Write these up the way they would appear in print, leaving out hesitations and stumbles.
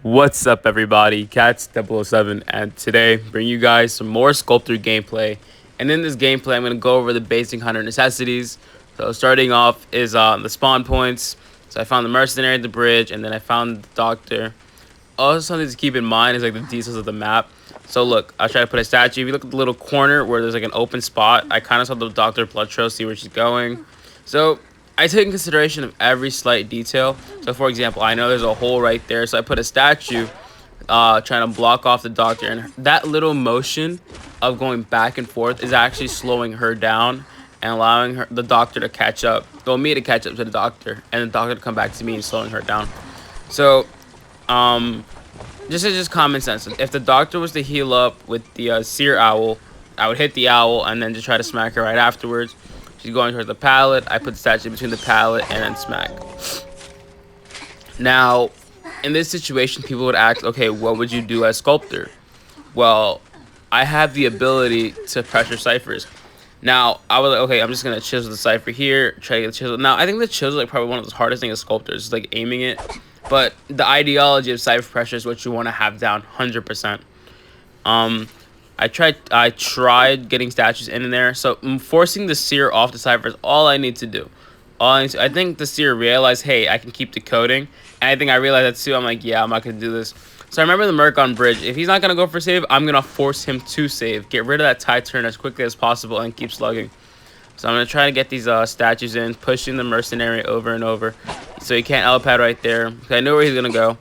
What's up, everybody? Cats007, and today bring you guys some more Sculptor gameplay. And in this gameplay, I'm going to go over the basic hunter necessities. So starting off is the spawn points. So I found the mercenary at the bridge, and then I found the doctor. Also, something to keep in mind is like the details of the map. So look, I'll try to put a statue. If you look at the little corner where there's like an open spot, I kind of saw the doctor blood trail, see where she's going. So I take in consideration of every slight detail. So for example, I know there's a hole right there, so I put a statue trying to block off the doctor, and that little motion of going back and forth is actually slowing her down and allowing the doctor to catch up, well, me to catch up to the doctor, and the doctor to come back to me and slowing her down. So um just common sense. If the doctor was to heal up with the seer owl, I would hit the owl and then just try to smack her right afterwards. She's going towards the pallet. I put the statue between the pallet and then smack. Now, in this situation, people would ask, okay, what would you do as sculptor? Well, I have the ability to pressure ciphers. Now, I was like, okay, I'm just gonna chisel the cipher here, try to get the chisel. Now, I think the chisel is like probably one of the hardest things as sculptors, is like aiming it. But the ideology of cipher pressure is what you want to have down 100%. Um, I tried getting statues in there. So forcing the seer off the cipher is all I need to do. I think the seer realized, hey, I can keep decoding. And I think I realized that too. I'm like, yeah, I'm not going to do this. So I remember the Merc on bridge. If he's not going to go for save, I'm going to force him to save. Get rid of that tie turn as quickly as possible and keep slugging. So I'm going to try to get these statues in, pushing the mercenary over and over. So he can't L-pad right there. I know where he's going to go.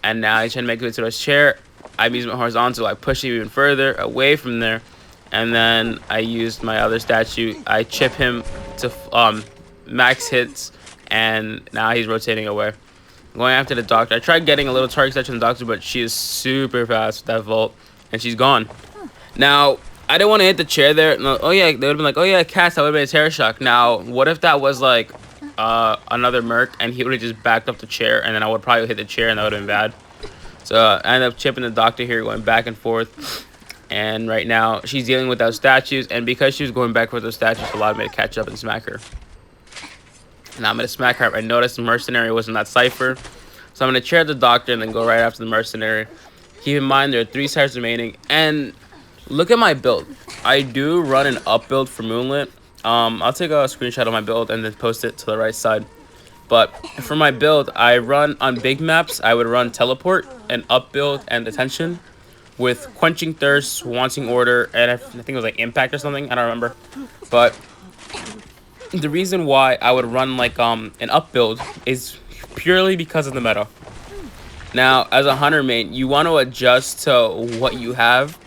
And now he's trying to make it to his chair. I used my horizontal. I push him even further away from there. And then I used my other statue. I chip him to max hits. And now he's rotating away. Going after the doctor. I tried getting a little target statue on the doctor, but she is super fast with that vault. And she's gone. Now, I didn't want to hit the chair there. No, oh, yeah. They would have been like, oh, yeah, Cass, that would have been a terror shock. Now, what if that was like another Merc and he would have just backed up the chair, and then I would probably hit the chair and that would have been bad. So I ended up chipping the doctor here, going back and forth. And right now, she's dealing with those statues. And because she was going back with those statues, it allowed me to catch up and smack her. Now I'm going to smack her. I noticed the mercenary was in that cipher. So I'm going to chair the doctor and then go right after the mercenary. Keep in mind, there are 3 stars remaining. And look at my build. I do run an up build for Moonlit. I'll take a screenshot of my build and then post it to the right side. But for my build, I run on big maps. I would run teleport and up build and detention with quenching thirst, wanting order, and I think it was like impact or something. I don't remember. But the reason why I would run like an up build is purely because of the meta. Now, as a hunter main, you want to adjust to what you have.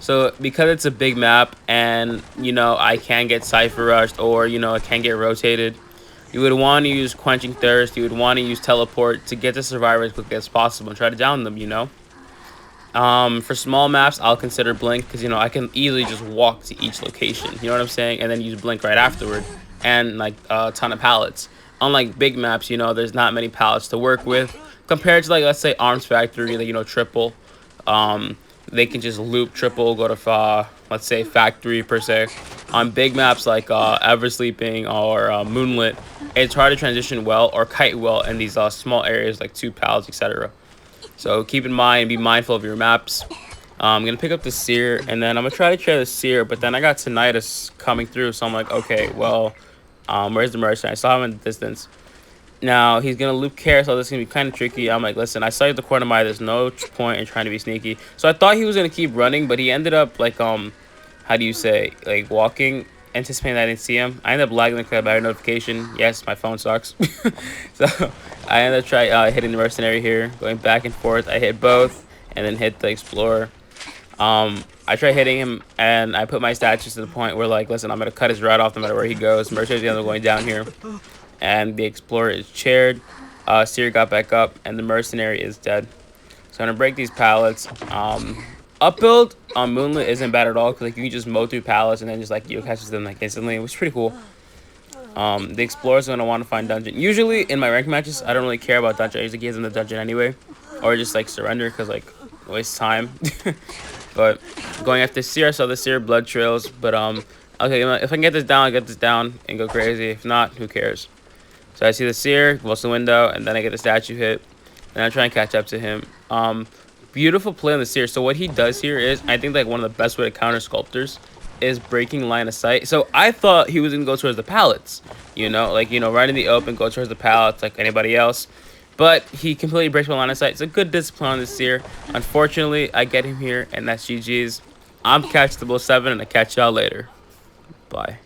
So because it's a big map and I can get cipher rushed or I can get rotated. You would want to use Quenching Thirst. You would want to use Teleport to get the survivor as quickly as possible and try to down them, For small maps, I'll consider Blink because, I can easily just walk to each location. You know what I'm saying? And then use Blink right afterward. And, like, a ton of pallets. Unlike big maps, there's not many pallets to work with. Compared to, like, let's say Arms Factory, like, triple. They can just loop triple, go to, let's say, Factory, per se. On big maps like Eversleeping or Moonlit, it's hard to transition well or kite well in these small areas like 2 pals, etc. So keep in mind, be mindful of your maps. I'm going to pick up the Seer, and then I'm going to try to try the Seer, but then I got Tinnitus coming through, so I'm like, okay, well, where's the mercenary? I saw him in the distance. Now, he's going to loop care, so this is going to be kind of tricky. I'm like, listen, I saw the corner of my eye. There's no point in trying to be sneaky. So I thought he was going to keep running, but he ended up, like, how do you say, like, walking, anticipating that I didn't see him. I ended up lagging the battery notification. Yes, my phone sucks. So I ended up hitting the mercenary here, going back and forth. I hit both, and then hit the explorer. I tried hitting him, and I put my statues to the point where, like, listen, I'm going to cut his route off no matter where he goes. Mercenary's the other going down here. And the explorer is chaired. Seer got back up, and the mercenary is dead. So I'm going to break these pallets. Up build on Moonlit isn't bad at all, because like, you can just mow through pallets and then just like catches them like instantly, which is pretty cool. The explorer's going to want to find dungeon. Usually in my rank matches, I don't really care about dungeon. I usually give them the dungeon anyway. Or just like surrender, because like waste time. But going after Seer, I saw the Seer blood trails. But okay, if I can get this down, I'll get this down and go crazy. If not, who cares? So I see the Seer, close the window, and then I get the statue hit. and I try and catch up to him. Beautiful play on the seer. So what he does here is, I think like one of the best way to counter sculptors is breaking line of sight. So I thought he was gonna go towards the pallets, like right in the open, go towards the pallets like anybody else. But he completely breaks my line of sight. It's a good discipline on this seer. Unfortunately, I get him here, and that's GG's. I'm Catchable7, and I catch y'all later. Bye.